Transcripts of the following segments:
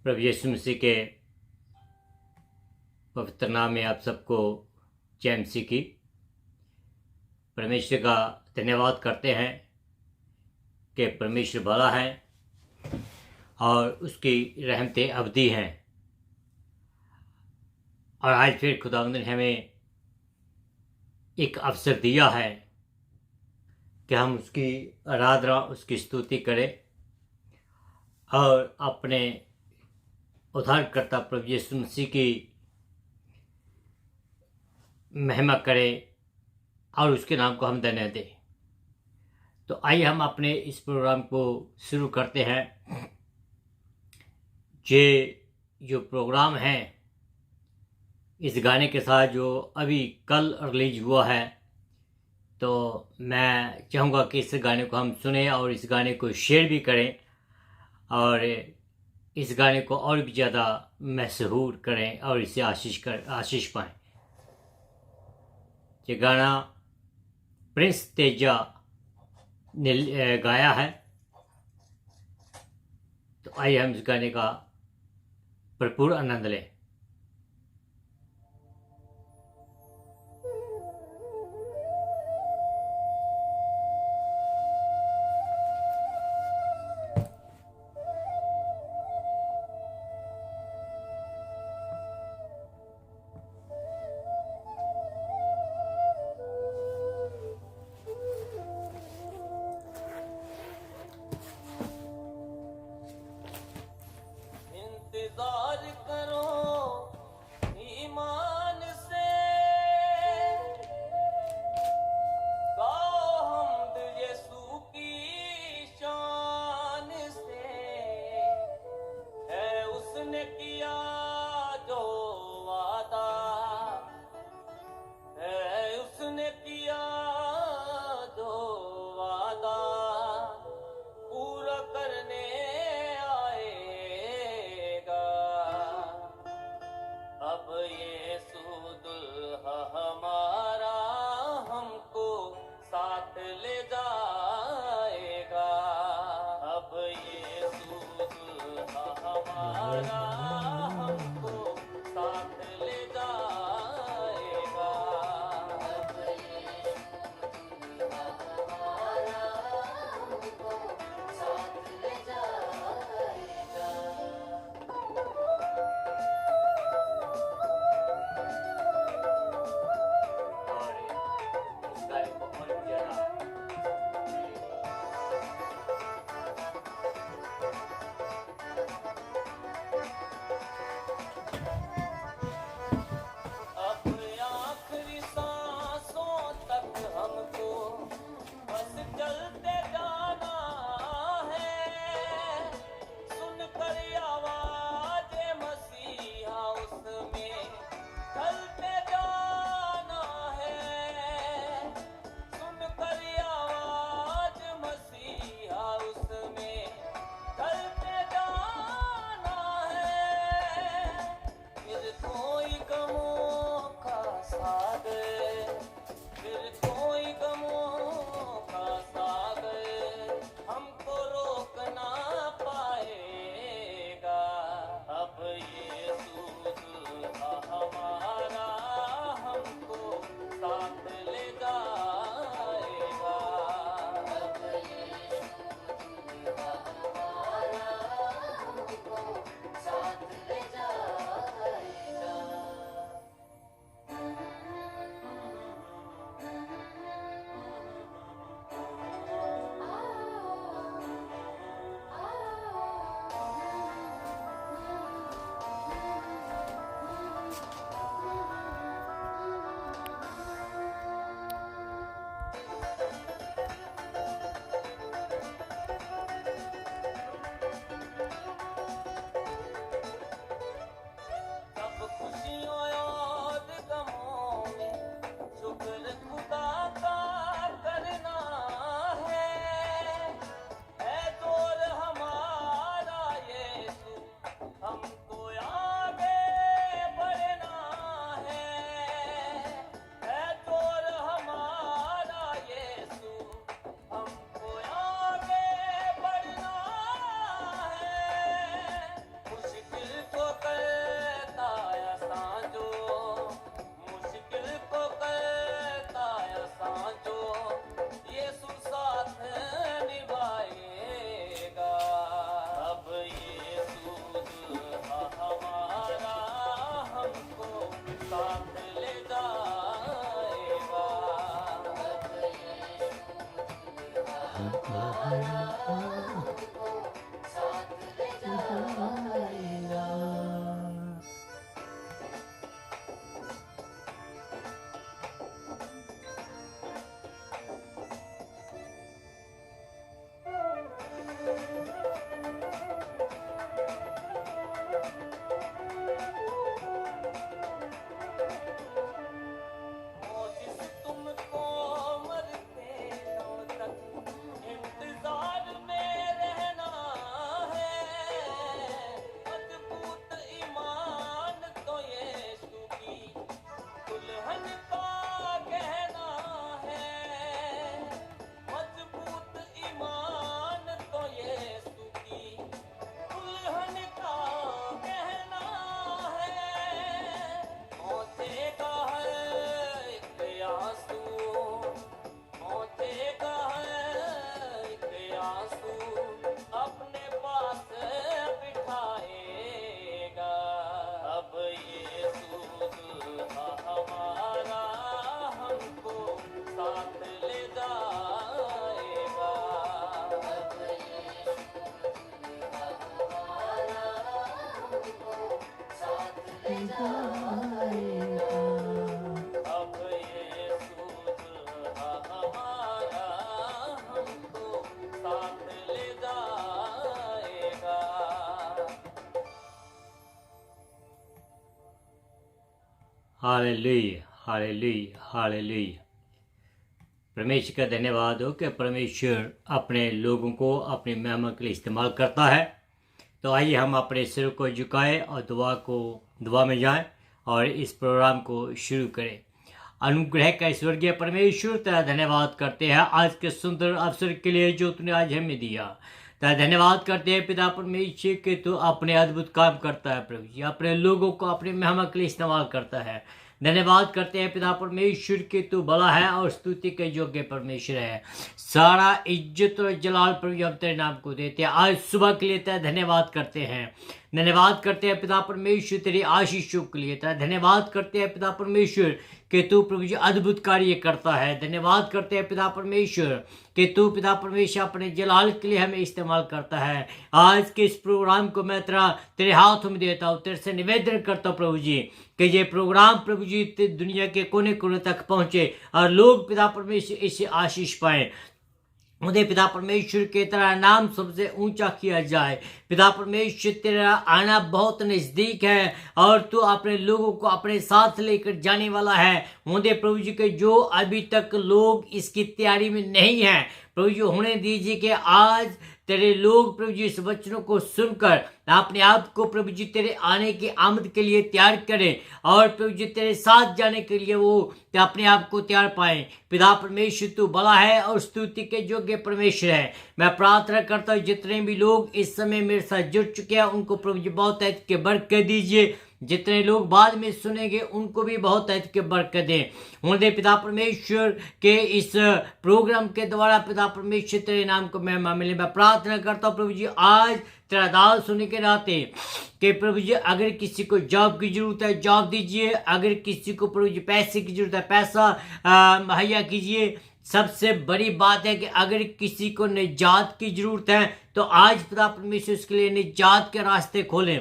प्रभु यीशु मसीह के पवित्र नाम में आप सबको जय मसीह की। परमेश्वर का धन्यवाद करते हैं कि परमेश्वर भला है और उसकी रहमतें अवधि हैं। और आज फिर खुदावंद ने हमें एक अवसर दिया है कि हम उसकी आराधना, उसकी स्तुति करें और अपने उद्धारकर्ता प्रभु यीशु मसीह की महिमा करें और उसके नाम को हम धन्य दें। तो आइए हम अपने इस प्रोग्राम को शुरू करते हैं। ये जो प्रोग्राम है इस गाने के साथ जो अभी कल रिलीज हुआ है, तो मैं चाहूँगा कि इस गाने को हम सुने और इस गाने को शेयर भी करें और इस गाने को और भी ज़्यादा मशहूर करें और इससे आशीष पाएँ। ये गाना प्रिंस तेजा ने गाया है। तो आइए हम इस गाने का भरपूर आनंद लें। इंतजार करो ईमान से, गाओ हमद यीशु की शान से। है उसने किया जो वादा, है उसने किया जो वादा, पूरा करने आएगा। अब यीशु दुल्हा हमारा हमको साथ ले जाएगा। अब यीशु दुल्हा हमारा हमको साथ ले जाएगा। अब यीशु दुल्हा हमारा हमको साथ ले जाएगा। और इस गाने को और भी ज़्यादा अब आखिरी सांसों तक हमको बस चलते जाना है। सुनकर आवाज़ मसीहा उसमें ढलते जाना है। सुनकर आवाज़ मसीहा उसमें ढलते जाना है। फिर कोई गमों का सागर, फिर कोई गमों का सागर हमको रोक ना पाएगा। अब यीशु दुल्हा हमारा हमको साथ ले जाएगा। अब यीशु दुल्हा हमारा हमको साथ ले जाएगा। जिस तुमको मरते दम तक इंतजार में रहना है, मजबूत ईमान तो यीशु की दुल्हन का कहना है, मजबूत ईमान तो यीशु की दुल्हन का कहना है। पहुंचेगा है एक आंसू, पहुंचेगा है एक आंसू, अपने पास बिठाएगा। अब यीशु दुल्हा हमारा हमको साथ ले जाएगा। अब यीशु दुल्हा हमारा हमको साथ ले जाएगा। अब यीशु दुल्हा हमारा हमको साथ ले जाएगा। Hallelujah, hallelujah, hallelujah. परमेश्वर का धन्यवाद हो कि परमेश्वर अपने लोगों को अपनी महिमा के लिए इस्तेमाल करता है। तो आइए हम अपने सिर को झुकाएं और दुआ में जाएं और इस प्रोग्राम को शुरू करें। अनुग्रह का स्वर्गीय परमेश्वर, तेरा धन्यवाद करते हैं आज के सुंदर अवसर के लिए जो तूने आज हमें दिया। तेरा धन्यवाद करते हैं पिता परमेश्वर कि तू अपने अद्भुत काम करता है प्रभु जी, अपने लोगों को अपनी महिमा के लिए इस्तेमाल करता है। धन्यवाद करते हैं पिता परमेश्वर कि तू बड़ा है और स्तुति के योग्य परमेश्वर है। सारा इज्जत और जलाल प्रभु हम तेरे नाम को देते हैं। आज सुबह के लिए तेरा धन्यवाद करते हैं। धन्यवाद करते हैं पिता परमेश्वर तेरी आशीषों के लिए। तेरा धन्यवाद करते हैं पिता परमेश्वर कि तू प्रभु जी अद्भुत कार्य करता है। धन्यवाद करते हैं पिता परमेश्वर कि तू पिता परमेश्वर अपने जलाल के लिए हमें इस्तेमाल करता है। आज के इस प्रोग्राम को मैं तेरे हाथों में देता हूँ, तेरे से निवेदन करता हूँ प्रभु जी कि ये प्रोग्राम प्रभु जी दुनिया के कोने कोने तक पहुँचे और लोग पिता परमेश्वर इससे आशीष पाएं। मुझे पिता परमेश्वर के तेरा नाम सबसे ऊंचा किया जाए। पिता परमेश्वर तेरा आना बहुत नज़दीक है और तू अपने लोगों को अपने साथ लेकर जाने वाला है। मुझे प्रभु जी के जो अभी तक लोग इसकी तैयारी में नहीं हैं, प्रभु जी होने दीजिए कि आज तेरे लोग प्रभु जी इस वचनों को सुनकर अपने आप को प्रभु जी तेरे आने की आमद के लिए तैयार करें और प्रभु जी तेरे साथ जाने के लिए वो अपने आप को तैयार पाएं। पिता परमेश्वर तू बड़ा है और स्तुति के योग्य परमेश्वर है। मैं प्रार्थना करता हूँ जितने भी लोग इस समय मेरे साथ जुड़ चुके हैं उनको प्रभु जी बहुत ऐत के बरकत दीजिए। जितने लोग बाद में सुनेंगे उनको भी बहुत ऐत के बरकत दें। मुझे पिता परमेश्वर के इस प्रोग्राम के द्वारा पिता परमेश्वर तेरे नाम को महिमा मिले। मैं प्रार्थना करता हूँ प्रभु जी आज तेरा दाल सुनने के नाते कि प्रभु जी अगर किसी को जॉब की जरूरत है जॉब दीजिए, अगर किसी को प्रभु जी पैसे की जरूरत है पैसा मुहैया कीजिए। सबसे बड़ी बात है कि अगर किसी को निजात की जरूरत है तो आज पिता परमेश्वर उसके लिए निजात के रास्ते खोलें।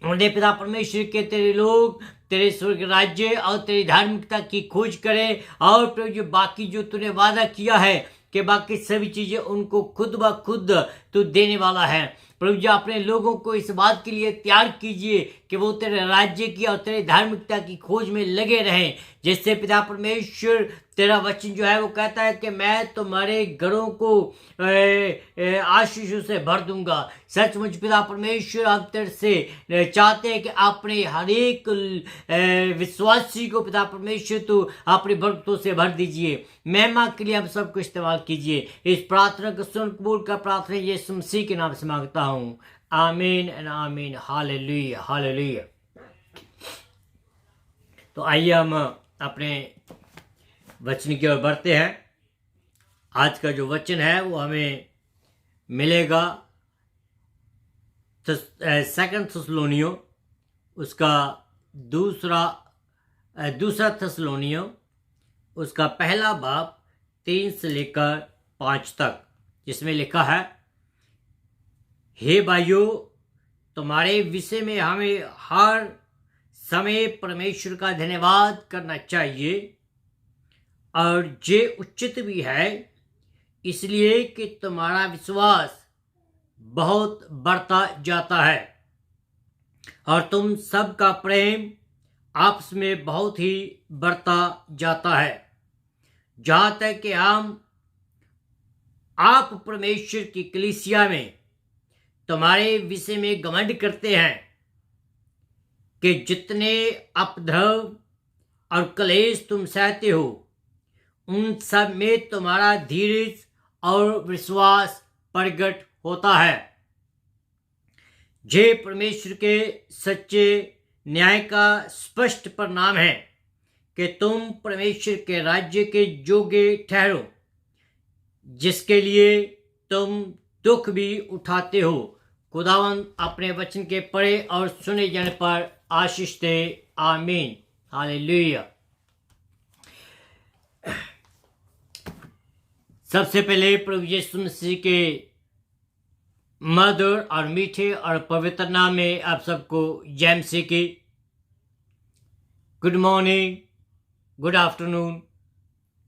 उन्हें पिता परमेश्वर के तेरे लोग तेरे स्वर्ग राज्य और तेरी धार्मिकता की खोज करें और प्रभु जी बाकी जो तूने वादा किया है कि बाकी सभी चीजें उनको खुद ब खुद तू देने वाला है। प्रभु जी अपने लोगों को इस बात के लिए तैयार कीजिए कि वो तेरे राज्य की और तेरे धार्मिकता की खोज में लगे रहें। जिससे पिता परमेश्वर तेरा वचन जो है वो कहता है कि मैं तुम्हारे घरों को आशीषों से भर दूंगा। सचमुच पिता परमेश्वर आप तेरे से चाहते हैं कि अपने हर एक विश्वासी को पिता परमेश्वर तो अपनी बरकतों से भर दीजिए। महिमा के लिए हम सबको इस्तेमाल कीजिए। इस प्रार्थना को सुन कबूल कर प्रार्थना यीशु मसीह के नाम से मांगता हूँ, आमीन एंड आमीन। Hallelujah, hallelujah. तो आइए हम अपने वचन की ओर बढ़ते हैं। आज का जो वचन है वो हमें मिलेगा सेकंड थेसलोनियो उसका दूसरा थेसलोनियो उसका पहला बाब 3 से लेकर 5 तक, जिसमें लिखा है, हे भाइयों, तुम्हारे विषय में हमें हर समय परमेश्वर का धन्यवाद करना चाहिए, और ये उचित भी है, इसलिए कि तुम्हारा विश्वास बहुत बढ़ता जाता है और तुम सबका प्रेम आपस में बहुत ही बढ़ता जाता है, जहाँ तक कि आप परमेश्वर की कलीसिया में तुम्हारे विषय में घमंड करते हैं कि जितने अपद्रव और कलेश तुम सहते हो, उन सब में तुम्हारा धीरज और विश्वास प्रकट होता है। जे परमेश्वर के सच्चे न्याय का स्पष्ट परिणाम है कि तुम परमेश्वर के राज्य के योग्य ठहरो, जिसके लिए तुम दुख भी उठाते हो। खुदावंद अपने वचन के पढ़े और सुने जाने पर आशीष दे। आमीन। हालेलुया। सबसे पहले प्रभु यीशु मसीह के मधुर और मीठे और पवित्र नाम में आप सबको जय मसीह की। Good morning, good afternoon,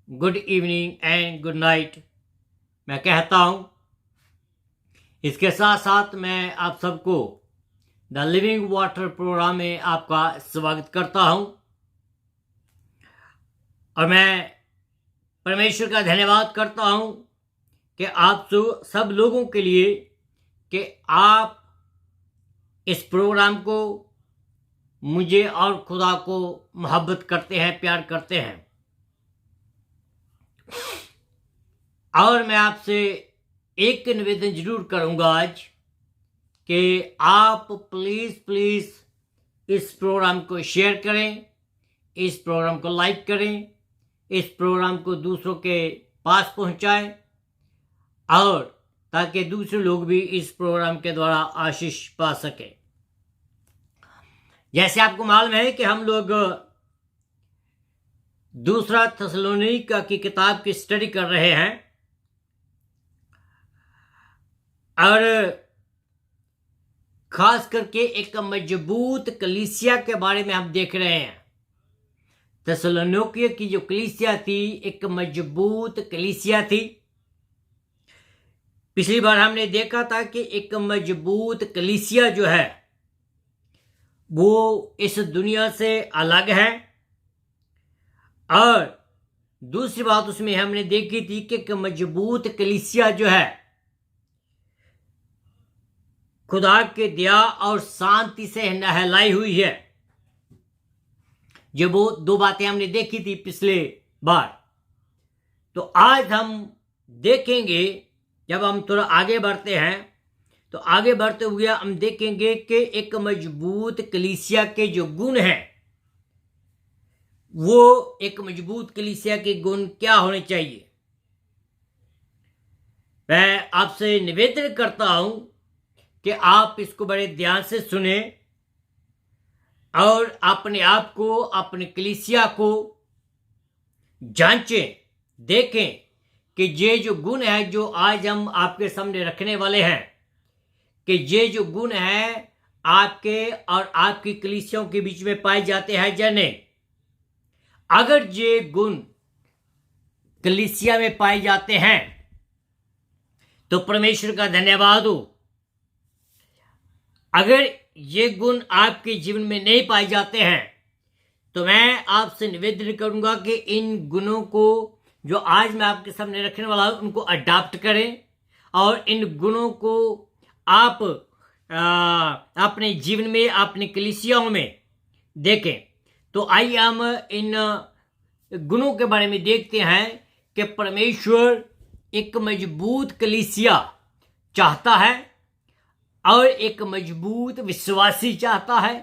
good evening and good night मैं कहता हूँ। इसके साथ साथ मैं आप सबको द लिविंग वाटर प्रोग्राम में आपका स्वागत करता हूँ, और मैं परमेश्वर का धन्यवाद करता हूँ कि आप सब लोगों के लिए कि आप इस प्रोग्राम को, मुझे और खुदा को मोहब्बत करते हैं, प्यार करते हैं। और मैं आपसे एक निवेदन जरूर करूंगा आज कि आप प्लीज़ इस प्रोग्राम को शेयर करें, इस प्रोग्राम को लाइक करें, इस प्रोग्राम को दूसरों के पास पहुंचाएं, और ताकि दूसरे लोग भी इस प्रोग्राम के द्वारा आशीष पा सके। जैसे आपको मालूम है कि हम लोग दूसरा थिस्सलुनीका की किताब की स्टडी कर रहे हैं, और खास करके एक मजबूत कलीसिया के बारे में हम देख रहे हैं। थिस्सलुनीकियों की जो कलीसिया थी, एक मजबूत कलीसिया थी। पिछली बार हमने देखा था कि एक मजबूत कलीसिया जो है वो इस दुनिया से अलग है, और दूसरी बात उसमें हमने देखी थी कि एक मजबूत कलीसिया जो है खुदा के दया और शांति से नहलाई हुई है। ये वो दो बातें हमने देखी थी पिछले बार। तो आज हम देखेंगे, जब हम थोड़ा आगे बढ़ते हैं तो आगे बढ़ते हुए हम देखेंगे कि एक मजबूत कलीसिया के जो गुण हैं, वो एक मजबूत कलीसिया के गुण क्या होने चाहिए। मैं आपसे निवेदन करता हूं कि आप इसको बड़े ध्यान से सुने और अपने आप को, अपने कलीसिया को जांचें, देखें कि ये जो गुण है जो आज हम आपके सामने रखने वाले हैं, कि ये जो गुण है आपके और आपकी कलीसियाओं के बीच में पाए जाते हैं या नहीं। अगर ये गुण कलीसिया में पाए जाते हैं तो परमेश्वर का धन्यवाद हो। अगर ये गुण आपके जीवन में नहीं पाए जाते हैं तो मैं आपसे निवेदन करूंगा कि इन गुणों को जो आज मैं आपके सामने रखने वाला हूं उनको अडॉप्ट करें, और इन गुणों को आप अपने जीवन में, अपनी कलीसियाओं में देखें। तो आइए हम इन गुणों के बारे में देखते हैं कि परमेश्वर एक मजबूत कलीसिया चाहता है, और एक मजबूत विश्वासी चाहता है।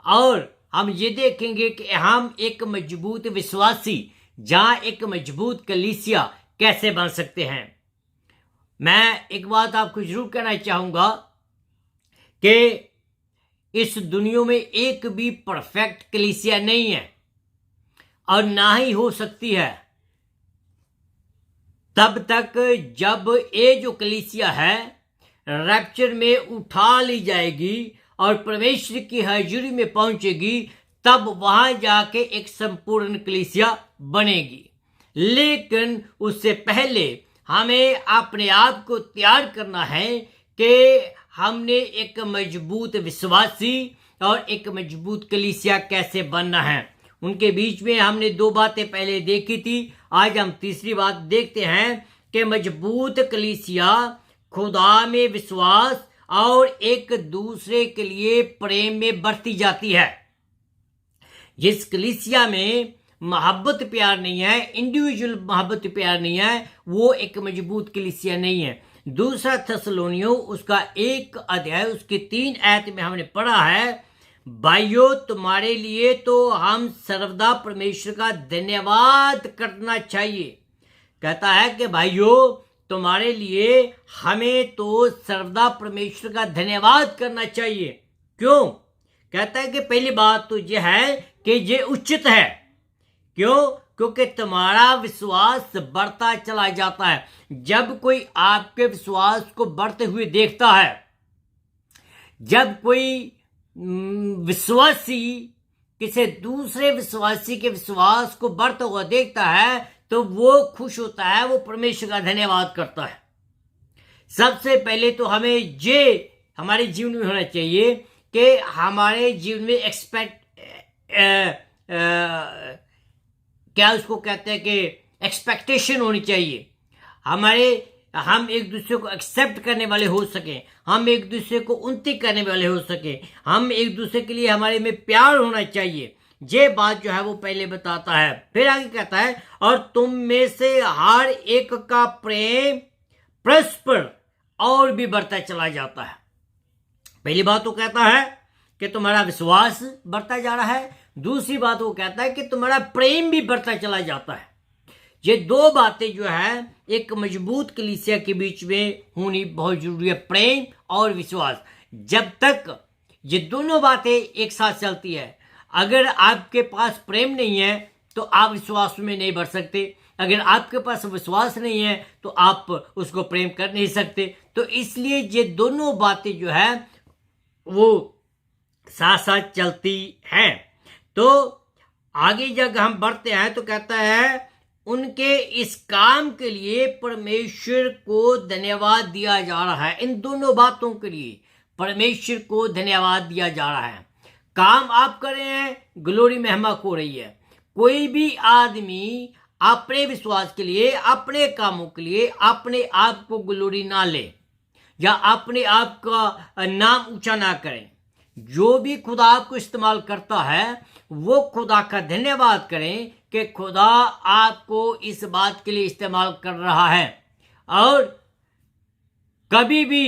और हम ये देखेंगे कि हम एक मजबूत विश्वासी, जहां एक मजबूत कलीसिया कैसे बन सकते हैं। मैं एक बात आपको जरूर कहना चाहूंगा कि इस दुनिया में एक भी परफेक्ट कलीसिया नहीं है, और ना ही हो सकती है। तब तक जब ये जो कलीसिया है रैप्चर में उठा ली जाएगी और परमेश्वर की हाजिरी में पहुंचेगी, तब वहां जाके एक संपूर्ण कलीसिया बनेगी। लेकिन उससे पहले हमें अपने आप को तैयार करना है कि हमने एक मजबूत विश्वासी और एक मजबूत कलीसिया कैसे बनना है। उनके बीच में हमने दो बातें पहले देखी थी, आज हम तीसरी बात देखते हैं कि मजबूत कलीसिया खुदा में विश्वास और एक दूसरे के लिए प्रेम में बढ़ती जाती है। जिस कलीसिया में मोहब्बत प्यार नहीं है, इंडिविजुअल मोहब्बत प्यार नहीं है, वो एक मजबूत कलीसिया नहीं है। दूसरा थेसलोनियों उसका 1 अध्याय उसकी 3 आयत में हमने पढ़ा है, भाइयों तुम्हारे लिए तो हम सर्वदा परमेश्वर का धन्यवाद करना चाहिए। कहता है कि भाइयों तुम्हारे लिए हमें तो सर्वदा परमेश्वर का धन्यवाद करना चाहिए। क्यों? कहता है कि पहली बात तो यह है कि ये उचित है। क्यों? क्योंकि तुम्हारा विश्वास बढ़ता चला जाता है। जब कोई आपके विश्वास को बढ़ते हुए देखता है, जब कोई विश्वासी किसी दूसरे विश्वासी के विश्वास को बढ़ता हुआ देखता है तो वो खुश होता है, वो परमेश्वर का धन्यवाद करता है। सबसे पहले तो हमें ये हमारे जीवन में होना चाहिए कि हमारे जीवन में क्या उसको कहते हैं कि एक्सपेक्टेशन होनी चाहिए। हम एक दूसरे को एक्सेप्ट करने वाले हो सके, हम एक दूसरे को उन्नति करने वाले हो सके, हम एक दूसरे के लिए हमारे में प्यार होना चाहिए। ये बात जो है वो पहले बताता है। फिर आगे कहता है और तुम में से हर एक का प्रेम परस्पर और भी बढ़ता चला जाता है। पहली बात वो कहता है कि तुम्हारा विश्वास बढ़ता जा रहा है, दूसरी बात वो कहता है कि तुम्हारा प्रेम भी बढ़ता चला जाता है। ये दो बातें जो है एक मजबूत कलीसिया के बीच में होनी बहुत जरूरी है, प्रेम और विश्वास। जब तक ये दोनों बातें एक साथ चलती है, अगर आपके पास प्रेम नहीं है तो आप विश्वास में नहीं बढ़ सकते, अगर आपके पास विश्वास नहीं है तो आप उसको प्रेम कर नहीं सकते। तो इसलिए ये दोनों बातें जो है वो साथ साथ चलती हैं। तो आगे जब हम बढ़ते हैं तो कहता है उनके इस काम के लिए परमेश्वर को धन्यवाद दिया जा रहा है। इन दोनों बातों के लिए परमेश्वर को धन्यवाद दिया जा रहा है। काम आप कर रहे हैं, ग्लोरी महिमा हो रही है। कोई भी आदमी अपने विश्वास के लिए, अपने कामों के लिए अपने आप को ग्लोरी ना ले या अपने आप का नाम ऊंचा ना करें। जो भी खुदा आपको इस्तेमाल करता है वो खुदा का धन्यवाद करें कि खुदा आपको इस बात के लिए इस्तेमाल कर रहा है। और कभी भी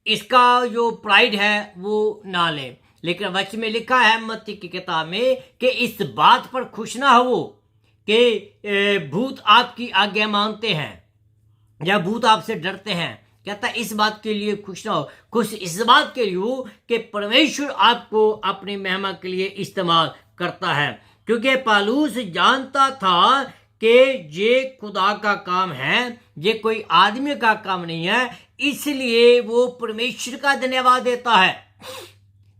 इसका जो प्राइड है वो ना ले। लेकिन वचन में लिखा है मत्ती की किताब में कि इस बात पर खुश ना हो कि भूत आपकी आज्ञा मानते हैं या भूत आपसे डरते हैं। कहता है इस बात के लिए खुश ना हो, खुश इस बात के लिए हो कि परमेश्वर आपको अपनी महिमा के लिए इस्तेमाल करता है। क्योंकि पौलुस जानता था कि ये खुदा का काम है, ये कोई आदमी का काम नहीं है, इसलिए वो परमेश्वर का धन्यवाद देता है।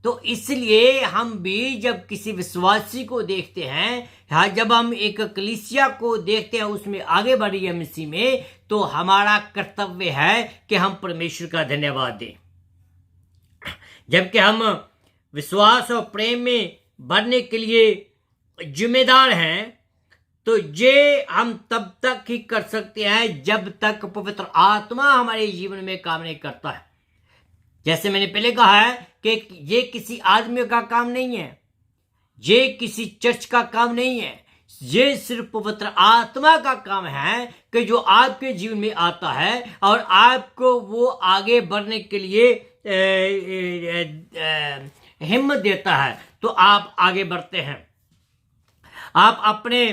तो इसलिए हम भी जब किसी विश्वासी को देखते हैं या जब हम एक कलीसिया को देखते हैं उसमें आगे बढ़ी है मसीह में, तो हमारा कर्तव्य है कि हम परमेश्वर का धन्यवाद दें। जबकि हम विश्वास और प्रेम में बढ़ने के लिए जिम्मेदार हैं, तो ये हम तब तक ही कर सकते हैं जब तक पवित्र आत्मा हमारे जीवन में काम नहीं करता है। जैसे मैंने पहले कहा है कि ये किसी आदमी का काम नहीं है, ये किसी चर्च का काम नहीं है, ये सिर्फ पवित्र आत्मा का काम है कि जो आपके जीवन में आता है और आपको वो आगे बढ़ने के लिए हिम्मत देता है, तो आप आगे बढ़ते हैं। आप अपने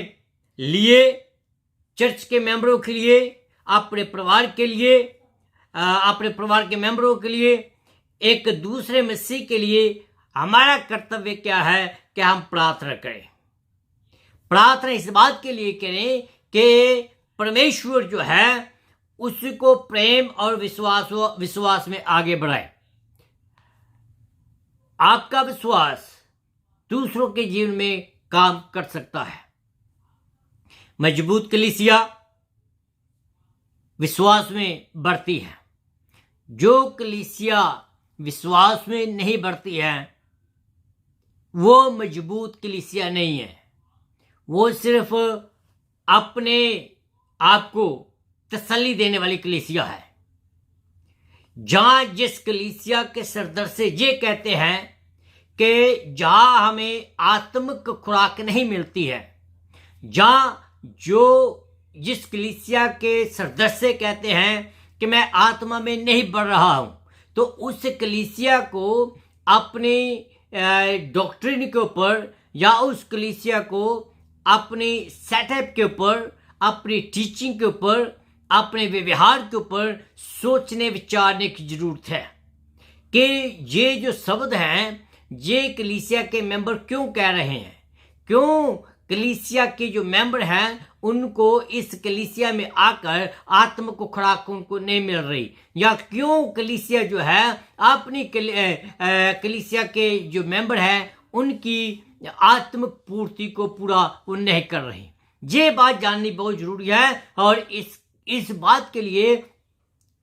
लिए, चर्च के मेंबरों के लिए, अपने परिवार के लिए, अपने परिवार के मेंबरों के लिए, एक दूसरे मसीह के लिए हमारा कर्तव्य क्या है कि हम प्रार्थना करें। प्रार्थना इस बात के लिए करें कि परमेश्वर जो है उसको प्रेम और विश्वास में आगे बढ़ाए। आपका विश्वास दूसरों के जीवन में काम कर सकता है। मजबूत कलीसिया विश्वास में बढ़ती है। जो कलीसिया विश्वास में नहीं बढ़ती है वो मजबूत कलीसिया नहीं है, वो सिर्फ अपने आप को तसल्ली देने वाली कलीसिया है। जहां जिस कलीसिया के सरदर्शे ये कहते हैं कि जहां हमें आत्मिक खुराक नहीं मिलती है, जहां जिस कलीसिया के सदस्य कहते हैं कि मैं आत्मा में नहीं बढ़ रहा हूं, तो उस कलीसिया को अपनी डॉक्ट्रिन के ऊपर या उस कलीसिया को अपनी सेटअप के ऊपर, अपनी टीचिंग के ऊपर, अपने व्यवहार के ऊपर सोचने विचारने की जरूरत है कि ये जो शब्द हैं ये कलीसिया के मेंबर क्यों कह रहे हैं, क्यों कलीसिया के जो मेंबर हैं उनको इस कलीसिया में आकर आत्म को खुराक उनको नहीं मिल रही, या क्यों कलीसिया जो है अपनी कलीसिया के जो मेंबर हैं उनकी आत्मिक पूर्ति को पूरा वो नहीं कर रही। ये बात जाननी बहुत जरूरी है और इस बात के लिए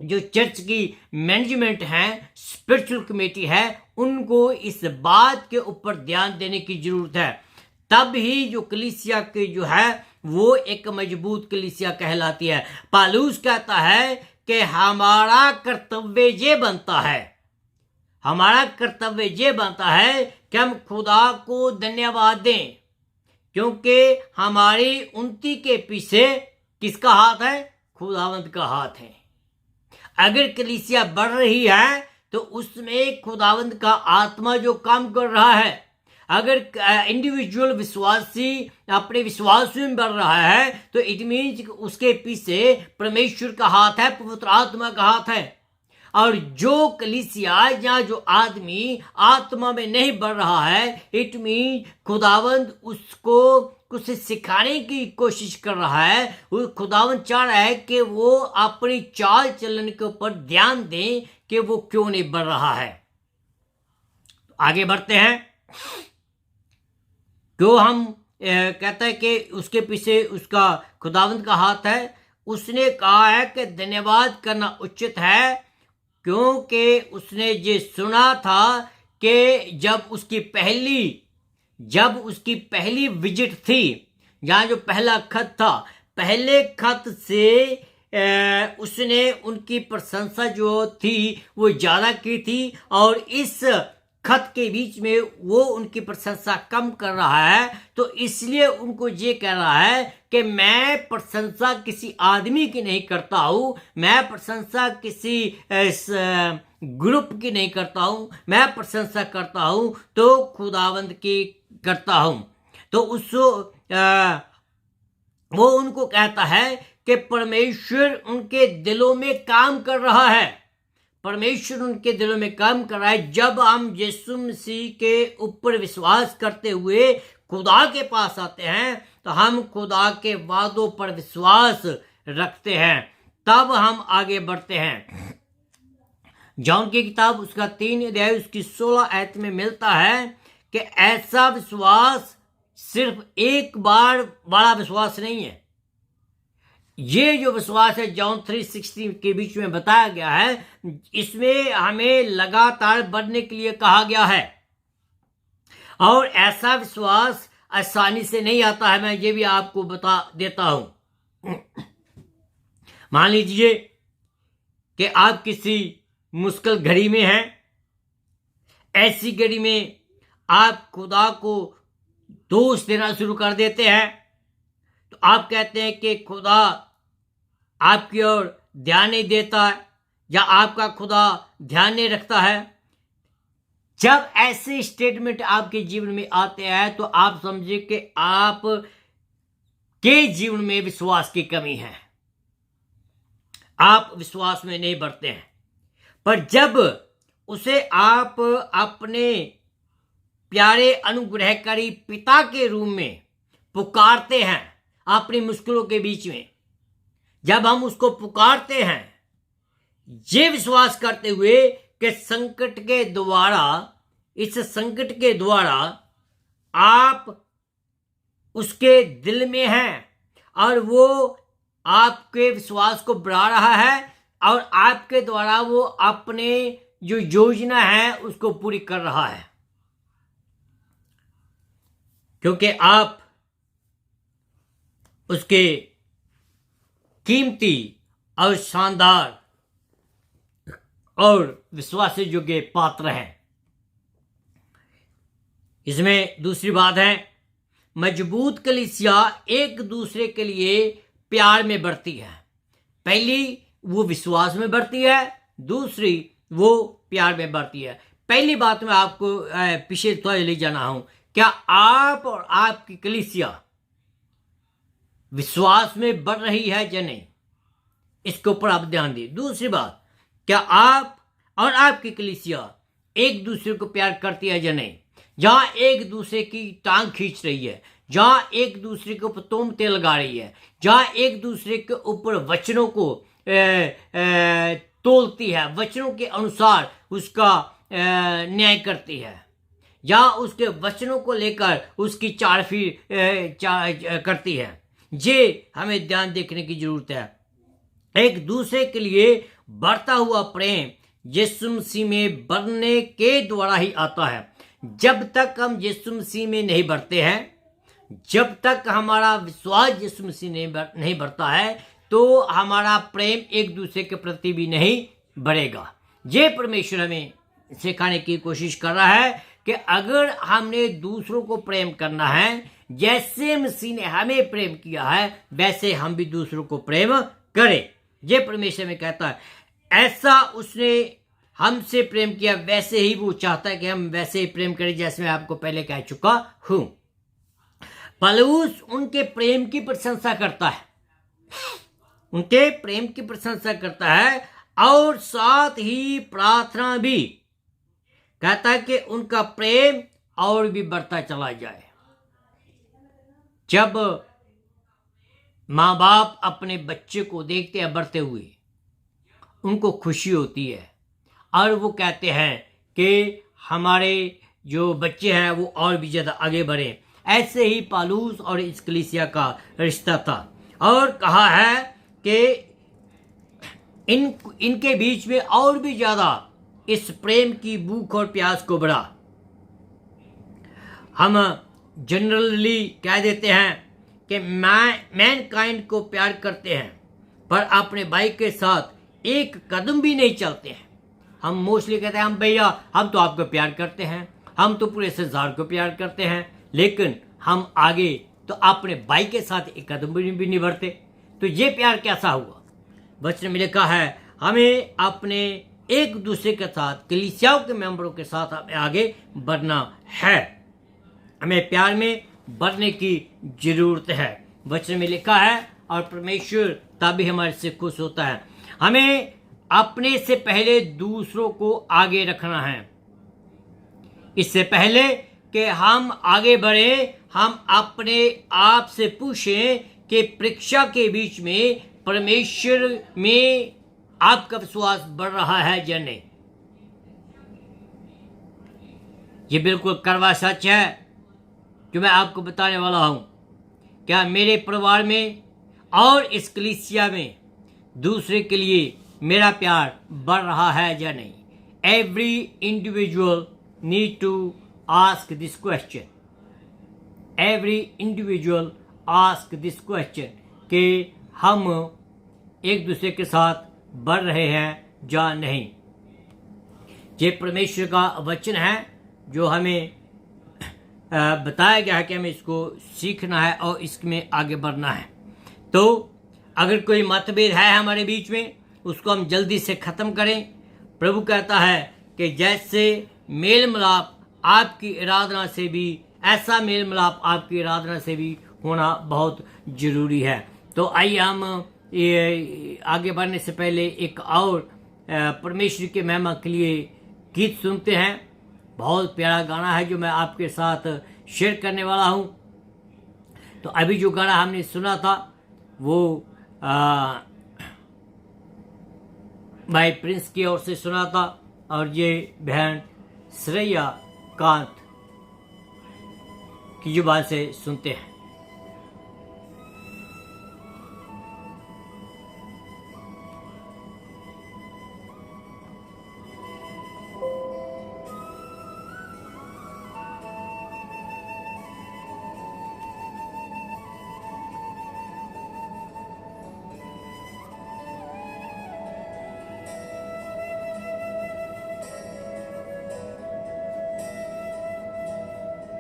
जो चर्च की मैनेजमेंट है, स्पिरिचुअल कमेटी है, उनको इस बात के ऊपर ध्यान देने की जरूरत है। तब ही जो कलीसिया के जो है वो एक मजबूत कलीसिया कहलाती है। पौलुस कहता है कि हमारा कर्तव्य ये बनता है, हमारा कर्तव्य ये बनता है कि हम खुदा को धन्यवाद दें, क्योंकि हमारी उन्नति के पीछे किसका हाथ है? खुदावंत का हाथ है। अगर कलीसिया बढ़ रही है तो उसमें खुदावंत का आत्मा जो काम कर रहा है। अगर इंडिविजुअल विश्वासी अपने विश्वास में बढ़ रहा है तो इट मीन्स उसके पीछे परमेश्वर का हाथ है, पवित्र आत्मा का हाथ है। और जो कलीसिया या जो आदमी आत्मा में नहीं बढ़ रहा है, इट मीन खुदावंत उसको कुछ सिखाने की कोशिश कर रहा है। वो खुदावंत चाह रहा है कि वो अपनी चाल चलन के ऊपर ध्यान दें कि वो क्यों नहीं बढ़ रहा है। आगे बढ़ते हैं। क्यों हम कहते हैं कि उसके पीछे उसका खुदावंत का हाथ है। उसने कहा है कि धन्यवाद करना उचित है, क्योंकि उसने ये सुना था कि जब उसकी पहली विजिट थी, यहाँ जो पहला खत था, पहले खत से उसने उनकी प्रशंसा जो थी वो ज़्यादा की थी, और इस खत के बीच में वो उनकी प्रशंसा कम कर रहा है। तो इसलिए उनको ये कह रहा है कि मैं प्रशंसा किसी आदमी की नहीं करता हूँ, मैं प्रशंसा किसी ग्रुप की नहीं करता हूँ, मैं प्रशंसा करता हूँ तो खुदावंत की करता हूँ। तो वो उनको कहता है कि परमेश्वर उनके दिलों में काम कर रहा है, परमेश्वर उनके दिलों में काम कर रहा है। जब हम यीशु मसीह के ऊपर विश्वास करते हुए खुदा के पास आते हैं तो हम खुदा के वादों पर विश्वास रखते हैं, तब हम आगे बढ़ते हैं। जॉन की किताब उसका 3 अध्याय उसकी 16 आयत में मिलता है कि ऐसा विश्वास सिर्फ एक बार वाला विश्वास नहीं है। ये जो विश्वास है जॉन 3:16 के बीच में बताया गया है, इसमें हमें लगातार बढ़ने के लिए कहा गया है। और ऐसा विश्वास आसानी से नहीं आता है, मैं ये भी आपको बता देता हूं। मान लीजिए कि आप किसी मुश्किल घड़ी में हैं, ऐसी घड़ी में आप खुदा को दोष देना शुरू कर देते हैं, तो आप कहते हैं कि खुदा आपकी ओर ध्यान नहीं देता है या आपका खुदा ध्यान नहीं रखता है। जब ऐसे स्टेटमेंट आपके जीवन में आते हैं तो आप समझिए कि आप के जीवन में विश्वास की कमी है, आप विश्वास में नहीं बढ़ते हैं। पर जब उसे आप अपने प्यारे अनुग्रहकारी पिता के रूप में पुकारते हैं अपनी मुश्किलों के बीच में, जब हम उसको पुकारते हैं ये विश्वास करते हुए कि इस संकट के द्वारा आप उसके दिल में हैं और वो आपके विश्वास को बढ़ा रहा है और आपके द्वारा वो अपने जो योजना है उसको पूरी कर रहा है, क्योंकि आप उसके कीमती और शानदार और विश्वास योग्य पात्र हैं। इसमें दूसरी बात है, मजबूत कलीसिया एक दूसरे के लिए प्यार में बढ़ती है। पहली वो विश्वास में बढ़ती है, दूसरी वो प्यार में बढ़ती है। पहली बात मैं आपको पीछे थोड़ा ले जाना हूं, क्या आप और आपकी कलीसिया विश्वास में बढ़ रही है या नहीं, इसके ऊपर आप ध्यान दें। दूसरी बात, क्या आप और आपकी कलीसिया एक दूसरे को प्यार करती है या नहीं। जहां एक दूसरे की टांग खींच रही है, जहां एक दूसरे के ऊपर तोमते लगा रही है, जहां एक दूसरे के ऊपर वचनों को तोलती है, वचनों के अनुसार उसका न्याय करती है, जहां उसके वचनों को लेकर उसकी चारफी करती है, ये हमें ध्यान देखने की जरूरत है। एक दूसरे के लिए बढ़ता हुआ प्रेम यीशु मसीह में बढ़ने के द्वारा ही आता है। जब तक हम यीशु मसीह में नहीं बढ़ते हैं, जब तक हमारा विश्वास यीशु मसीह नहीं बढ़ता है, तो हमारा प्रेम एक दूसरे के प्रति भी नहीं बढ़ेगा। ये परमेश्वर हमें सिखाने की कोशिश कर रहा है कि अगर हमने दूसरों को प्रेम करना है, जैसे मसीह ने हमें प्रेम किया है, वैसे हम भी दूसरों को प्रेम करें। ये परमेश्वर में कहता है, ऐसा उसने हमसे प्रेम किया, वैसे ही वो चाहता है कि हम वैसे ही प्रेम करें, जैसे मैं आपको पहले कह चुका हूं। पौलुस उनके प्रेम की प्रशंसा करता है, उनके प्रेम की प्रशंसा करता है और साथ ही प्रार्थना भी कहता है कि उनका प्रेम और भी बढ़ता चला जाए। जब माँ बाप अपने बच्चे को देखते हैं बढ़ते हुए, उनको खुशी होती है और वो कहते हैं कि हमारे जो बच्चे हैं वो और भी ज़्यादा आगे बढ़े। ऐसे ही पौलुस और इस कलीसिया का रिश्ता था और कहा है कि इनके बीच में और भी ज़्यादा इस प्रेम की भूख और प्यास को बढ़ा। हम जनरली कह देते हैं कि मैनकाइंड को प्यार करते हैं पर अपने भाई के साथ एक कदम भी नहीं चलते हैं। हम मोस्टली कहते हैं, हम भैया हम तो आपको प्यार करते हैं, हम तो पूरे संसार को प्यार करते हैं, लेकिन हम आगे तो अपने भाई के साथ एक कदम भी नहीं बढ़ते। तो ये प्यार कैसा हुआ? वचन में लिखा है, हमें अपने एक दूसरे के साथ, कलीसियाओं के मेंबरों के साथ हमें आगे बढ़ना है, हमें प्यार में बढ़ने की जरूरत है। वचन में लिखा है और परमेश्वर तभी हमारे से खुश होता है। हमें अपने से पहले दूसरों को आगे रखना है। इससे पहले कि हम आगे बढ़े, हम अपने आप से पूछें कि परीक्षा के बीच में परमेश्वर में आपका विश्वास बढ़ रहा है या नहीं। ये बिल्कुल कड़वा सच है जो मैं आपको बताने वाला हूं। क्या मेरे परिवार में और इस कलीसिया में दूसरे के लिए मेरा प्यार बढ़ रहा है या नहीं? Every individual need to ask this question. Every individual ask this question कि हम एक दूसरे के साथ बढ़ रहे हैं या नहीं। ये परमेश्वर का वचन है जो हमें बताया गया है कि हमें इसको सीखना है और इसमें आगे बढ़ना है। तो अगर कोई मतभेद है हमारे बीच में, उसको हम जल्दी से ख़त्म करें। प्रभु कहता है कि जैसे मेल मिलाप आपकी आराधना से भी, ऐसा मेल मिलाप आपकी आराधना से भी होना बहुत ज़रूरी है। तो आइए हम ये आगे बढ़ने से पहले एक और परमेश्वर के महिमा के लिए गीत सुनते हैं। बहुत प्यारा गाना है जो मैं आपके साथ शेयर करने वाला हूँ। तो अभी जो गाना हमने सुना था वो भाई प्रिंस की ओर से सुना था और ये बहन श्रेया कांत की जुबान से सुनते हैं।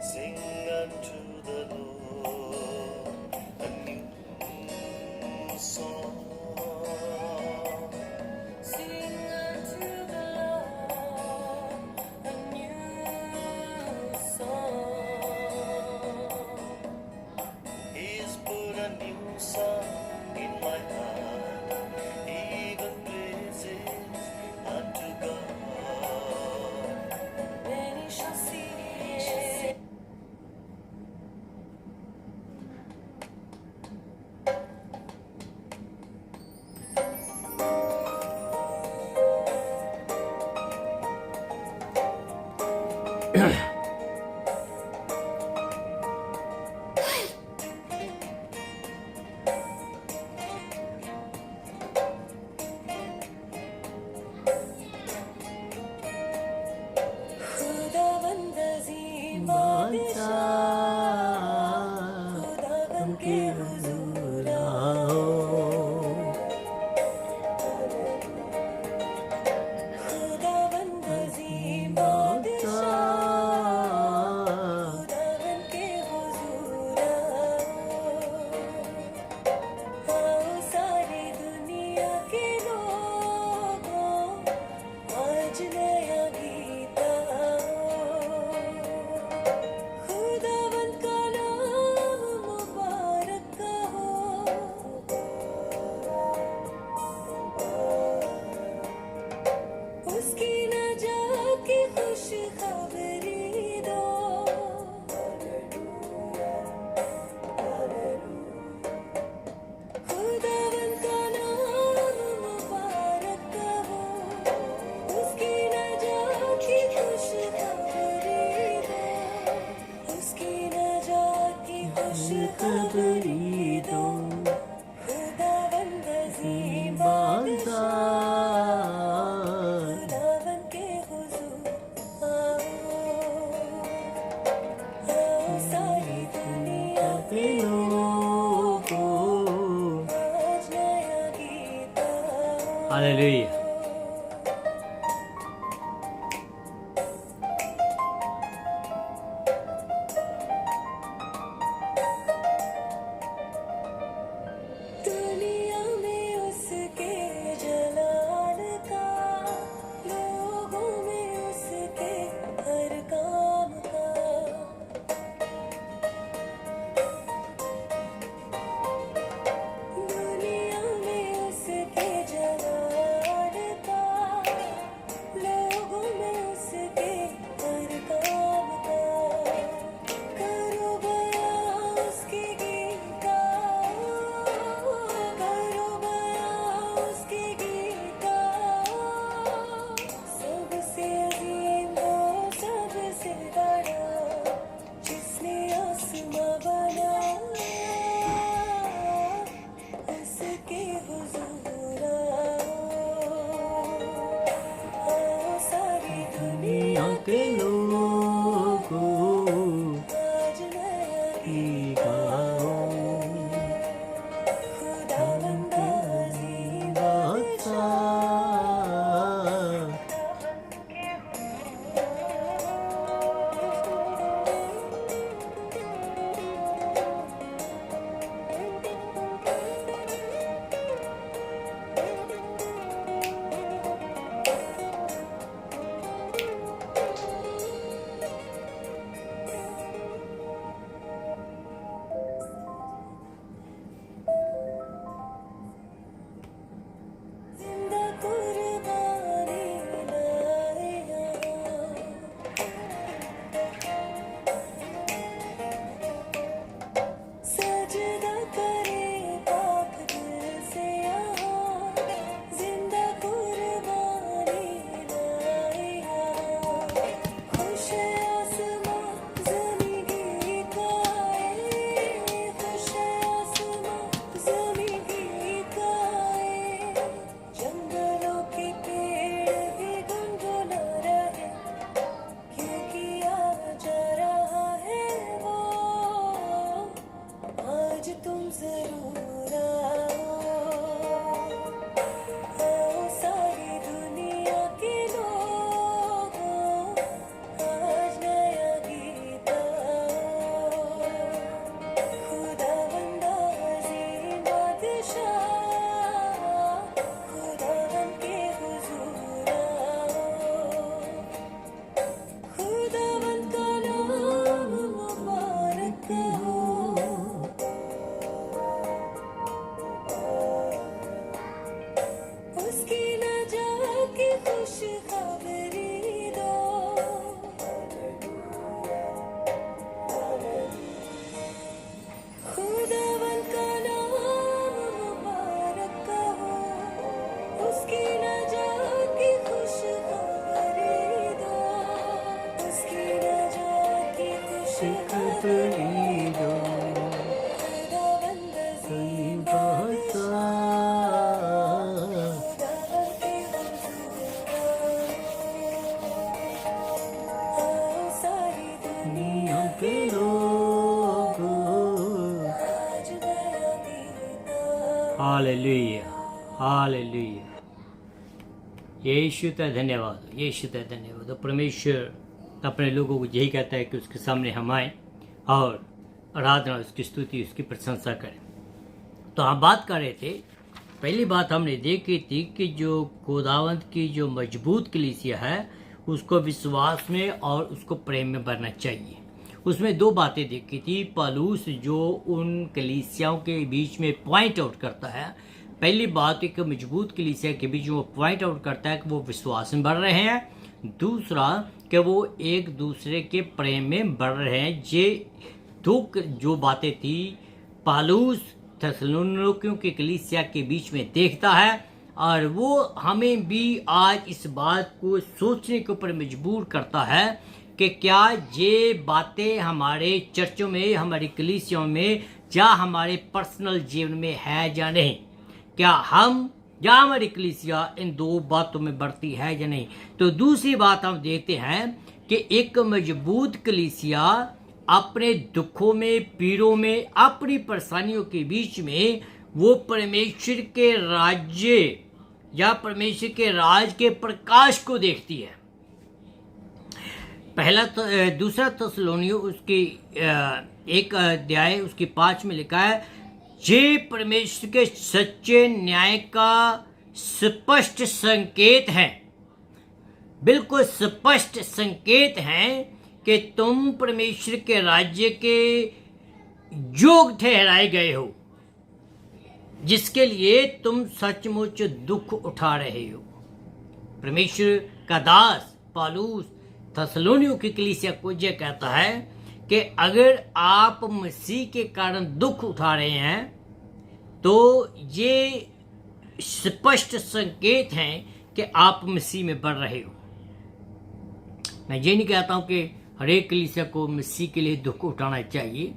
Sing unto the Lord a new song. Sing unto the Lord a new song. He's put a new song in my heart, even praises unto God. Many shall see. खुदावंद अज़ीम बादशाह, खुदावन के हुजूर आओ। खुदावंद अज़ीम बादशाह, खुदावन के हुजूर आओ। सारी दुनिया के लोगों, आज नया गीत खुदावन का नाम मुबारक हो। उसकी नजात की खुश खबरी दो। खुदावन का नाम मुबारक हो। उसकी नजात की खुश खबरी दो। उसकी नजात की खुश खबरी दो। खुदावंद अज़ीम बादशाह, खुदावन के हुजूर आओ। सारी दुनिया के लोगों, आज नया गीत हालेलुया। दुनिया में उसके जलाल का, लोगों में उसके हर काम का। दुनिया में उसके जलाल का, लोगों में उसके हर काम का। करो बयां उसके गीत का, करो बयां उसके गीत का। सबसे अजीम वो सबसे बड़ा, जिसने आसमां बनाया, उसके हुजूर आओ। सारी दुनिया के लोगों आज नया गीत खुदावंद अज़ीम बादशाह। Hallelujah, hallelujah. यीशु का धन्यवाद, यीशु का धन्यवाद। तो परमेश्वर अपने लोगों को यही कहता है कि उसके सामने हम आए और आराधना, उसकी स्तुति, उसकी प्रशंसा करें। तो हम बात कर रहे थे, पहली बात हमने देखी थी कि जो खुदावंत की जो मजबूत कलीसिया है उसको विश्वास में और उसको प्रेम में बढ़ना चाहिए। उसमें दो बातें देखी थी। पौलुस जो उन कलीसियाओं के बीच में पॉइंट आउट करता है, पहली बात एक मजबूत कलीसिया के बीच में वो पॉइंट आउट करता है कि वो विश्वास में बढ़ रहे हैं। दूसरा कि वो एक दूसरे के प्रेम में बढ़ रहे हैं। ये दो जो बातें थी पौलुस थिस्सलुनीकियों के कलीसिया के बीच में देखता है, और वो हमें भी आज इस बात को सोचने के ऊपर मजबूर करता है कि क्या ये बातें हमारे चर्चों में, हमारी कलीसियाओं में या हमारे पर्सनल जीवन में है या नहीं। क्या हम या हमारी कलीसिया इन दो बातों में बढ़ती है या नहीं। तो दूसरी बात हम देखते हैं कि एक मजबूत कलीसिया अपने दुखों में, पीड़ों में, अपनी परेशानियों के बीच में वो परमेश्वर के राज्य या परमेश्वर के राज के प्रकाश को देखती है। पहला तो दूसरा थिस्सलुनीकियों उसकी एक अध्याय उसकी 5 में लिखा है, ये परमेश्वर के सच्चे न्याय का स्पष्ट संकेत है, बिल्कुल स्पष्ट संकेत है कि तुम परमेश्वर के राज्य के योग्य ठहराए गए हो, जिसके लिए तुम सचमुच दुख उठा रहे हो। परमेश्वर का दास पौलुस थिस्सलुनीकियों की कलीसिया को यह कहता है कि अगर आप मसीह के कारण दुख उठा रहे हैं तो ये स्पष्ट संकेत हैं कि आप मसीह में बढ़ रहे हो। मैं ये नहीं कहता हूं कि हर एक कलीसिया को मसीह के लिए दुख उठाना चाहिए।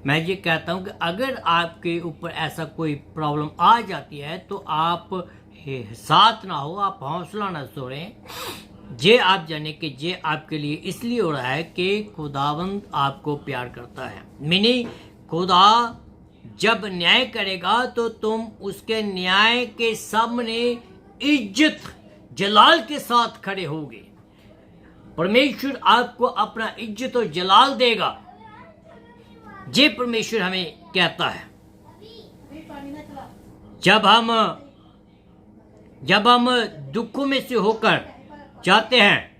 मैं ये कहता हूं कि अगर आपके ऊपर ऐसा कोई प्रॉब्लम आ जाती है तो आप साथ ना हो, आप हौसला ना छोड़ें। ये आप जाने कि ये आपके लिए इसलिए हो रहा है कि खुदावंद आपको प्यार करता है। मीनिंग खुदा जब न्याय करेगा तो तुम उसके न्याय के सामने इज्जत जलाल के साथ खड़े होगे। परमेश्वर आपको अपना इज्जत और जलाल देगा। ये परमेश्वर हमें कहता है। जब हम दुखों में से होकर जाते हैं,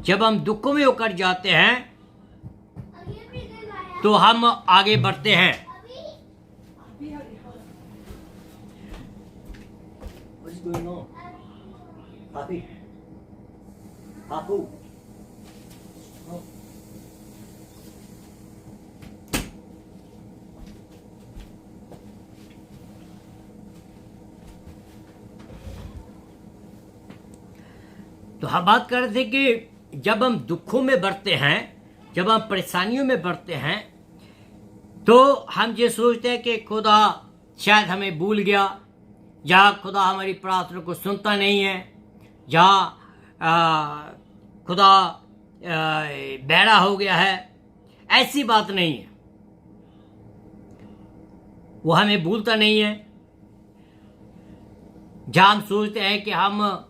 जब हम दुखों में होकर जाते हैं तो हम आगे बढ़ते हैं। तो हम बात कर रहे थे कि जब हम दुखों में बढ़ते हैं, जब हम परेशानियों में बढ़ते हैं, तो हम ये सोचते हैं कि खुदा शायद हमें भूल गया, या खुदा हमारी प्रार्थना को सुनता नहीं है, या खुदा बहरा हो गया है। ऐसी बात नहीं है, वो हमें भूलता नहीं है। जहाँ हम सोचते हैं कि हम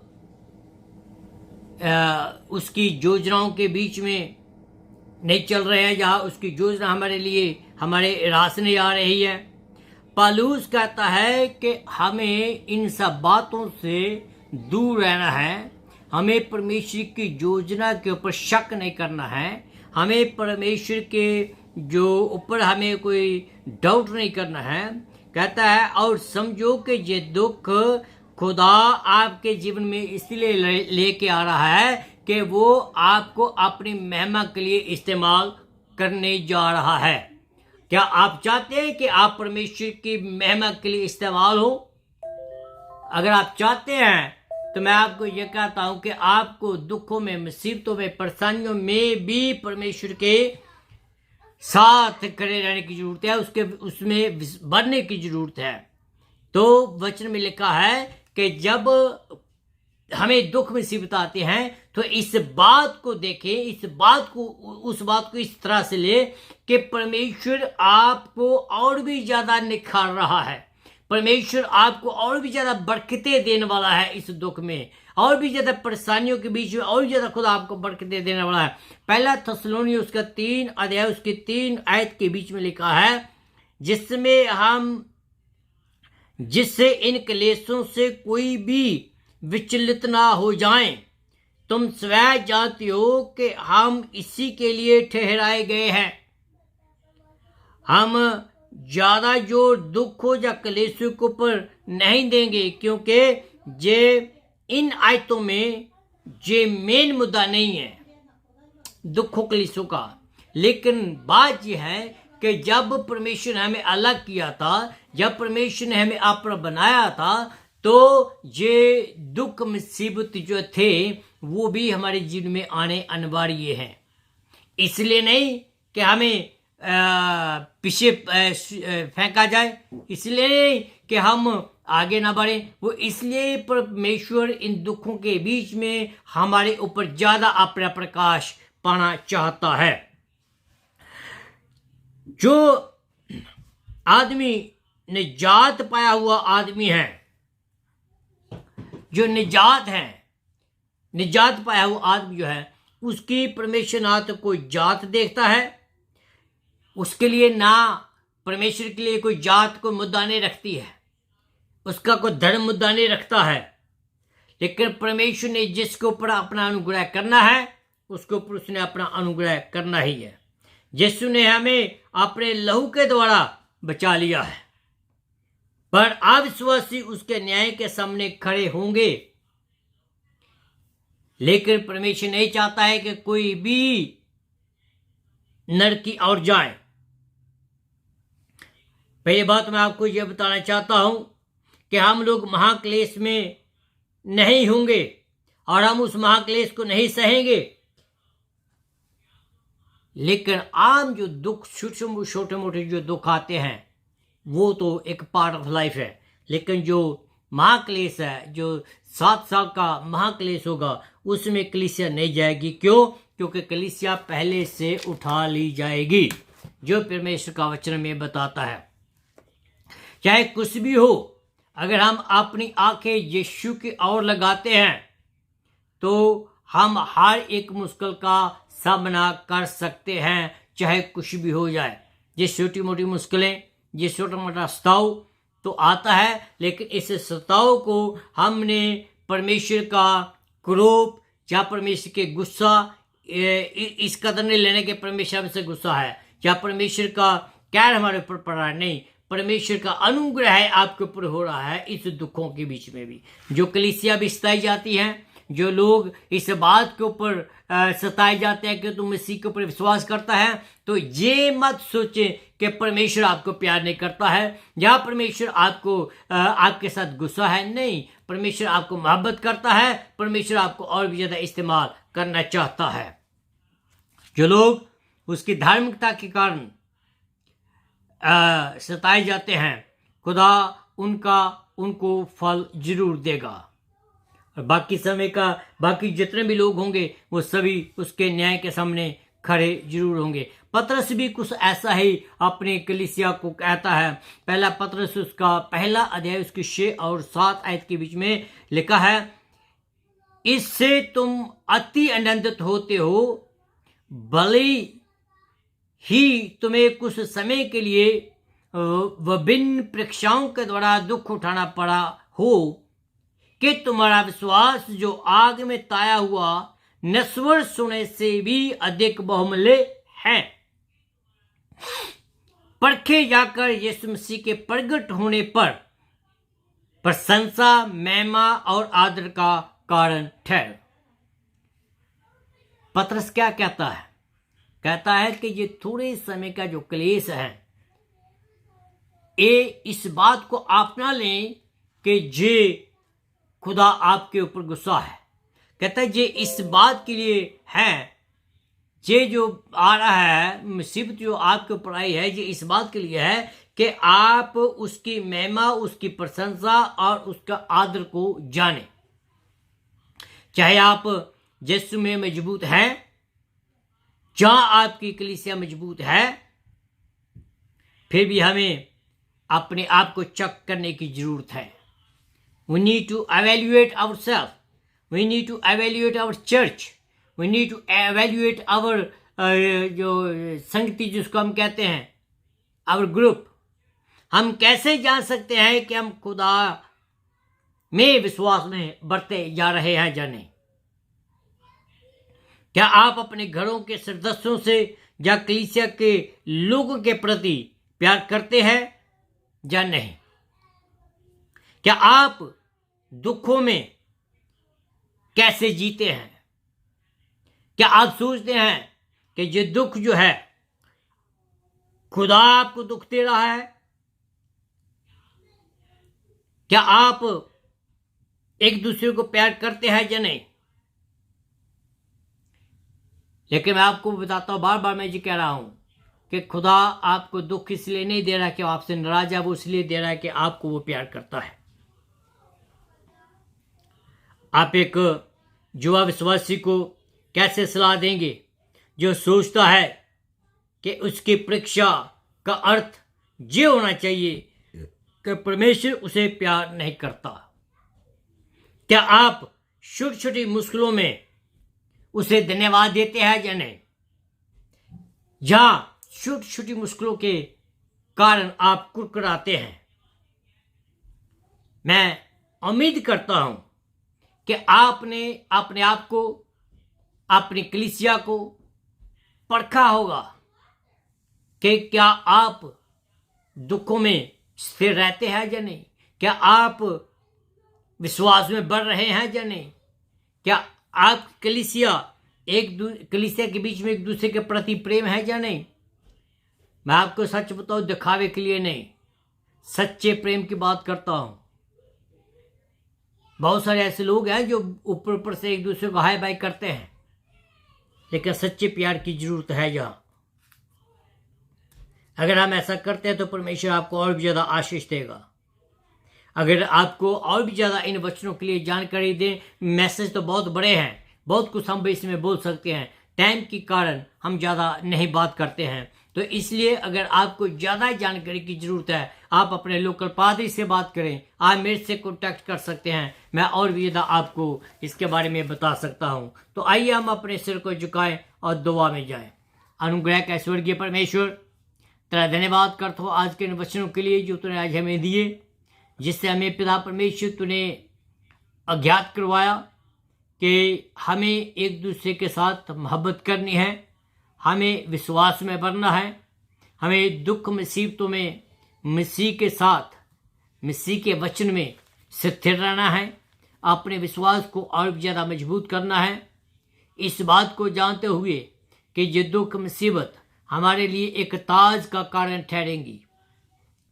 उसकी योजनाओं के बीच में नहीं चल रहे हैं, जहाँ उसकी योजना हमारे लिए हमारे रास नहीं आ रही है। पौलुस कहता है कि हमें इन सब बातों से दूर रहना है। हमें परमेश्वर की योजना के ऊपर शक नहीं करना है। हमें परमेश्वर के जो ऊपर हमें कोई डाउट नहीं करना है। कहता है और समझो कि ये दुख खुदा आपके जीवन में इसलिए लेके आ रहा है कि वो आपको अपनी महिमा के लिए इस्तेमाल करने जा रहा है। क्या आप चाहते हैं कि आप परमेश्वर की महिमा के लिए इस्तेमाल हो? अगर आप चाहते हैं तो मैं आपको यह कहता हूं कि आपको दुखों में, मुसीबतों में, परेशानियों में भी परमेश्वर के साथ खड़े रहने की जरूरत है, उसमें बढ़ने की जरूरत है। तो वचन में लिखा है कि जब हमें दुख मुसीबत आते हैं तो इस बात को देखें, इस बात को, उस बात को इस तरह से ले कि परमेश्वर आपको और भी ज्यादा निखार रहा है, परमेश्वर आपको और भी ज्यादा बरकतें देने वाला है इस दुख में, और भी ज्यादा परेशानियों के बीच में और ज्यादा खुदा आपको बरकतें देने वाला है। पहला थस्सलुनी उसका 3 अध्याय उसकी 3 आयत के बीच में लिखा है, जिससे इन क्लेशों से कोई भी विचलित ना हो जाएं। तुम स्वयं जानते हो कि हम इसी के लिए ठहराए गए हैं। हम ज्यादा जोर दुखों या क्लेशों के ऊपर नहीं देंगे, क्योंकि जे इन आयतों में जे मेन मुद्दा नहीं है दुखों क्लेशों का, लेकिन बात यह है कि जब परमेश्वर ने हमें अलग किया था, जब परमेश्वर ने हमें अपना बनाया था, तो ये दुख मुसीबत जो थे वो भी हमारे जीवन में आने अनिवार्य है। इसलिए नहीं कि हमें पीछे फेंका जाए, इसलिए नहीं कि हम आगे ना बढ़े, वो इसलिए परमेश्वर इन दुखों के बीच में हमारे ऊपर ज्यादा अपना प्रकाश पाना चाहता है। जो आदमी निजात पाया हुआ आदमी है, जो निजात पाया हुआ आदमी जो है, उसकी परमेश्वर ना तो कोई जात देखता है, उसके लिए ना परमेश्वर के लिए कोई जात को मुद्दा नहीं रखती है, उसका कोई धर्म मुद्दा नहीं रखता है, लेकिन परमेश्वर ने जिसके ऊपर अपना अनुग्रह करना है उसके ऊपर उसने अपना अनुग्रह करना ही है। यीशु ने हमें अपने लहू के द्वारा बचा लिया है, पर अविश्वासी उसके न्याय के सामने खड़े होंगे। लेकिन परमेश्वर नहीं चाहता है कि कोई भी नरकी और जाए। पहली बात मैं आपको यह बताना चाहता हूं कि हम लोग महाक्लेश में नहीं होंगे और हम उस महाक्लेश को नहीं सहेंगे, लेकिन आम जो दुख, छोटे मोटे जो दुख आते हैं वो तो एक पार्ट ऑफ लाइफ है, लेकिन जो महाक्लेश है, जो 7 साल का महाक्लेश होगा, उसमें कलीसिया नहीं जाएगी। क्यों? क्योंकि कलीसिया पहले से उठा ली जाएगी, जो परमेश्वर का वचन में बताता है। चाहे कुछ भी हो, अगर हम अपनी आंखें यीशु की ओर लगाते हैं तो हम हर एक मुश्किल का सामना कर सकते हैं, चाहे कुछ भी हो जाए। ये छोटी मोटी मुश्किलें, ये छोटा मोटा सताव तो आता है, लेकिन इस सताव को हमने परमेश्वर का क्रोध या परमेश्वर के गुस्सा इस कदर नहीं लेने के परमेश्वर हमसे गुस्सा है या परमेश्वर का कैर हमारे ऊपर पड़ा है। नहीं, परमेश्वर का अनुग्रह है आपके ऊपर हो रहा है इस दुखों के बीच में भी। जो कलीसिया भी सताई जाती है, जो लोग इस बात के ऊपर सताए जाते हैं कि तुम मसीह के ऊपर विश्वास करता है, तो ये मत सोचे कि परमेश्वर आपको प्यार नहीं करता है या परमेश्वर आपके साथ गुस्सा है। नहीं, परमेश्वर आपको मोहब्बत करता है, परमेश्वर आपको और भी ज्यादा इस्तेमाल करना चाहता है। जो लोग उसकी धार्मिकता के कारण सताए जाते हैं, खुदा उनको फल जरूर देगा। और बाकी समय का बाकी जितने भी लोग होंगे वो सभी उसके न्याय के सामने खड़े जरूर होंगे। पतरस भी कुछ ऐसा ही अपने कलीसिया को कहता है। पहला पतरस उसका 1 अध्याय उसकी 6 और 7 आयत के बीच में लिखा है, इससे तुम अति आनंदित होते हो, भले ही तुम्हें कुछ समय के लिए विभिन्न परीक्षाओं के द्वारा दुख उठाना पड़ा हो, कि तुम्हारा विश्वास जो आग में ताया हुआ नश्वर सोने से भी अधिक बहुमूल्य है, परखे जाकर यीशु मसीह के प्रगट होने पर प्रशंसा, महिमा और आदर का कारण ठहर। पतरस क्या कहता है? कहता है कि ये थोड़े समय का जो क्लेश है, ये इस बात को अपना लें कि जे खुदा आपके ऊपर गुस्सा है। कहता है जे इस बात के लिए है, जे जो आ रहा है मुसीबत जो आपके ऊपर आई है, ये इस बात के लिए है कि आप उसकी महिमा, उसकी प्रशंसा और उसका आदर को जाने। चाहे आप यीशु में मजबूत हैं, जहां आपकी कलीसिया मजबूत है, फिर भी हमें अपने आप को चेक करने की जरूरत है। We need to evaluate ourselves. We need to evaluate our church. We need to evaluate our जो संगति जिसको हम कहते हैं, our group. हम कैसे जान सकते हैं कि हम खुदा में विश्वास में बढ़ते जा रहे हैं या नहीं? क्या आप अपने घरों के सदस्यों से या कलीसिया के लोगों के प्रति प्यार करते हैं या नहीं? क्या आप दुखों में कैसे जीते हैं? क्या आप सोचते हैं कि ये दुख जो है खुदा आपको दुख दे रहा है? क्या आप एक दूसरे को प्यार करते हैं या नहीं? लेकिन मैं आपको बताता हूं, बार बार मैं ये कह रहा हूं कि खुदा आपको दुख इसलिए नहीं दे रहा कि वो आपसे नाराज है, वो इसलिए दे रहा है कि आपको वो प्यार करता है। आप एक युवा विश्वासी को कैसे सलाह देंगे जो सोचता है कि उसकी परीक्षा का अर्थ ये होना चाहिए कि परमेश्वर उसे प्यार नहीं करता? क्या आप छोटी छोटी मुश्किलों में उसे धन्यवाद देते हैं या नहीं? जहां छोटी छोटी मुश्किलों के कारण आप कुड़कुड़ाते हैं, मैं उम्मीद करता हूं कि आपने अपने आप को, अपनी कलीसिया को परखा होगा कि क्या आप दुखों में स्थिर रहते हैं या नहीं? क्या आप विश्वास में बढ़ रहे हैं या नहीं? क्या आप कलीसिया कलीसिया के बीच में एक दूसरे के प्रति प्रेम है या नहीं? मैं आपको सच बताऊं, दिखावे के लिए नहीं, सच्चे प्रेम की बात करता हूं। बहुत सारे ऐसे लोग हैं जो ऊपर ऊपर से एक दूसरे को हाय बाय करते हैं, लेकिन सच्चे प्यार की जरूरत है यहाँ। अगर हम ऐसा करते हैं तो परमेश्वर आपको और भी ज़्यादा आशीष देगा। अगर आपको और भी ज़्यादा इन वचनों के लिए जानकारी दें, मैसेज तो बहुत बड़े हैं, बहुत कुछ हम इसमें बोल सकते हैं, टाइम के कारण हम ज़्यादा नहीं बात करते हैं। तो इसलिए अगर आपको ज़्यादा जानकारी की ज़रूरत है, आप अपने लोकल पादरी से बात करें, आप मेरे से कॉन्टैक्ट कर सकते हैं, मैं और भी ज़्यादा आपको इसके बारे में बता सकता हूँ। तो आइए हम अपने सिर को झुकाएं और दुआ में जाएं। अनुग्रह का स्वर्गीय परमेश्वर, तेरा धन्यवाद करता हूँ आज के इन वचनों के लिए जो तूने आज हमें दिए, जिससे हमें पिता परमेश्वर तूने अज्ञात करवाया कि हमें एक दूसरे के साथ मोहब्बत करनी है, हमें विश्वास में बढ़ना है, हमें दुख मुसीबतों में मसीह के साथ, मसीह के वचन में स्थिर रहना है, अपने विश्वास को और भी ज़्यादा मजबूत करना है, इस बात को जानते हुए कि ये दुख मुसीबत हमारे लिए एक ताज का कारण ठहरेंगी।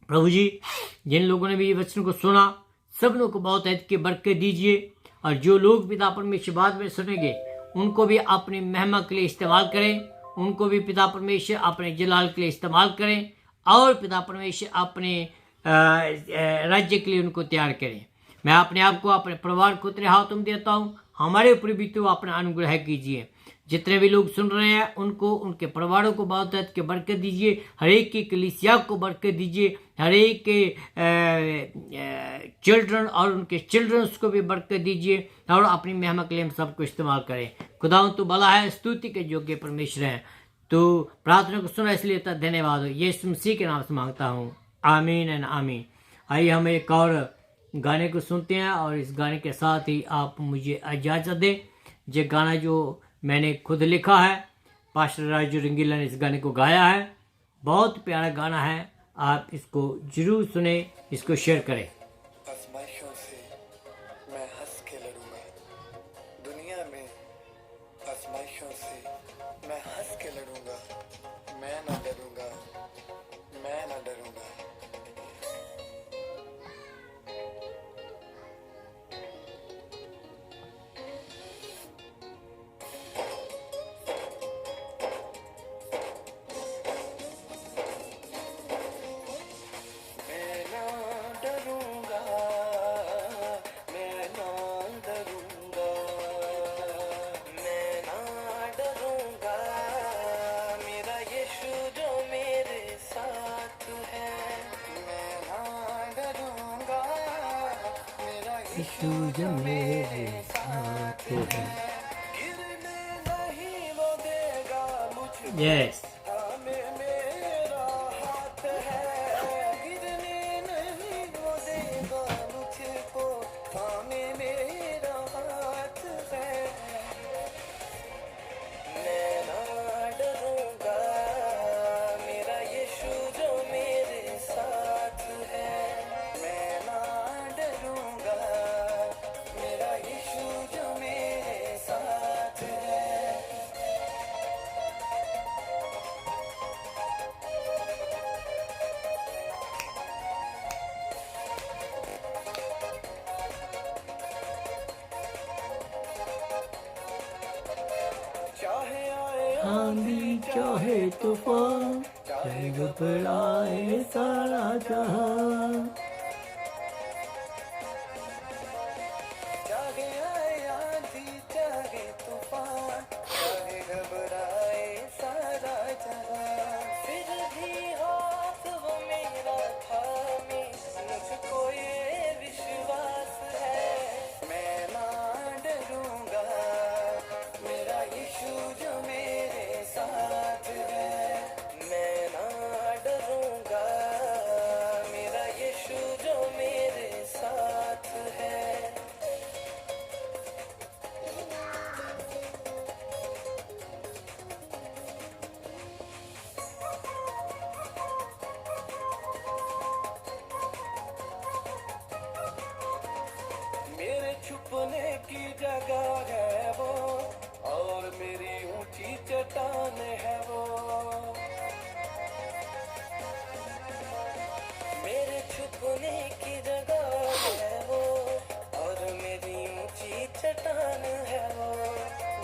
प्रभु जी, जिन लोगों ने भी ये वचन को सुना, सब लोगों को बहुत ऐद की बरकत दीजिए, और जो लोग पिता परमेश्वर बाद में सुनेंगे उनको भी अपनी महिमा के लिए इस्तेमाल करें, उनको भी पिता परमेश्वर अपने जलाल के लिए इस्तेमाल करें, और पिता परमेश्वर अपने राज्य के लिए उनको तैयार करें। मैं अपने आप को, अपने परिवार को तेरे हाथों में देता हूँ, हमारे ऊपर भी तो अपना अनुग्रह कीजिए। जितने भी लोग सुन रहे हैं उनको, उनके परिवारों को बहुत ऐद की बरकत दीजिए, हर एक की कलीसिया को बरकत दीजिए, हर एक के चिल्ड्रन और उनके चिल्ड्रंस को भी बरकत दीजिए, और अपनी महिमा के लिए हम सबको इस्तेमाल करें। खुदा तो भला है, स्तुति के योग्य परमेश्वर हैं। तो प्रार्थना को सुना इसलिए तो धन्यवाद हो, यीशु मसीह के नाम से मांगता हूँ, आमीन एंड आमीन। आइए हम एक और गाने को सुनते हैं, और इस गाने के साथ ही आप मुझे इजाज़त दें। ये गाना जो मैंने खुद लिखा है, पास्टर राजू रंगीला ने इस गाने को गाया है, बहुत प्यारा गाना है, आप इसको जरूर सुने, इसको शेयर करें। आजमाइशों से मैं हंस के लड़ूंगा, दुनिया में आजमाइशों से मैं हंस के लड़ूंगा, मैं ना डरूंगा, मैं ना डरूंगा। मैं ना डरूंगा, यीशु जो मेरे साथ है। गिरने नहीं वो देगा मुझको, यस थामे मेरा हाथ है। गिरने नहीं वो देगा मुझको, थामे मेरा हाथ है। मैं ना डरूंगा, मेरा यीशु जो मेरे साथ है। मैं ना डरूंगा, मेरा यीशु जो मेरे साथ है। चाहे आए आंधी चाहे तूफान, चाहे घबराए सारा जहां। चाहे आए आंधी चाहे तूफान, चाहे घबराए सारा जहां, फिर भी हाथ वो मेरा थामे, मुझको ये विश्वास है। मैं ना डरूंगा, मेरा यीशु जो मेरे साथ है। मैं ना डरूंगा, मेरा यीशु जो मेरे साथ है। मेरे छुपने की जगह है वो, और मेरी ऊंची चट्टान है वो। मेरे छुपने की जगह है वो, और मेरी ऊंची चट्टान है वो।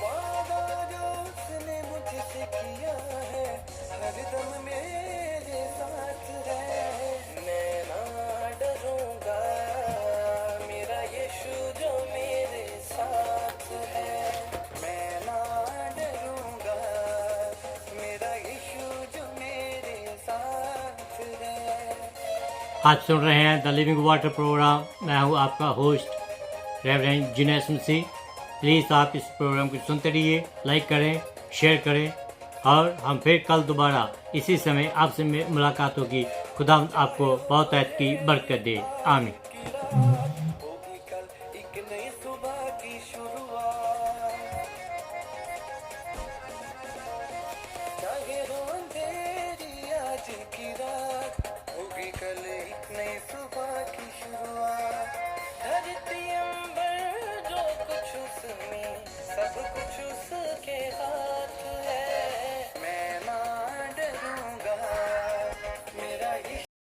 वादा जो उसने मुझसे किया है, हरदम मेरे साथ है। मैं ना डरूंगा, मेरा यीशु जो मेरे साथ है। मैं ना डरूंगा, मेरा यीशु जो मेरे साथ है। आप सुन रहे हैं द लिविंग वाटर प्रोग्राम। मैं हूं आपका host reverend Jinesh Masih. Please आप इस प्रोग्राम को सुनते रहिए, लाइक करें, शेयर करें, और हम फिर कल दोबारा इसी समय आपसे मुलाकात होगी। खुदा आपको बहुत की बरकत दे। आमीन। की रात होगी कल एक नई सुबह की शुरुआत। चाहे हो अंधेरी आज की रात, होगी कल एक नई सुबह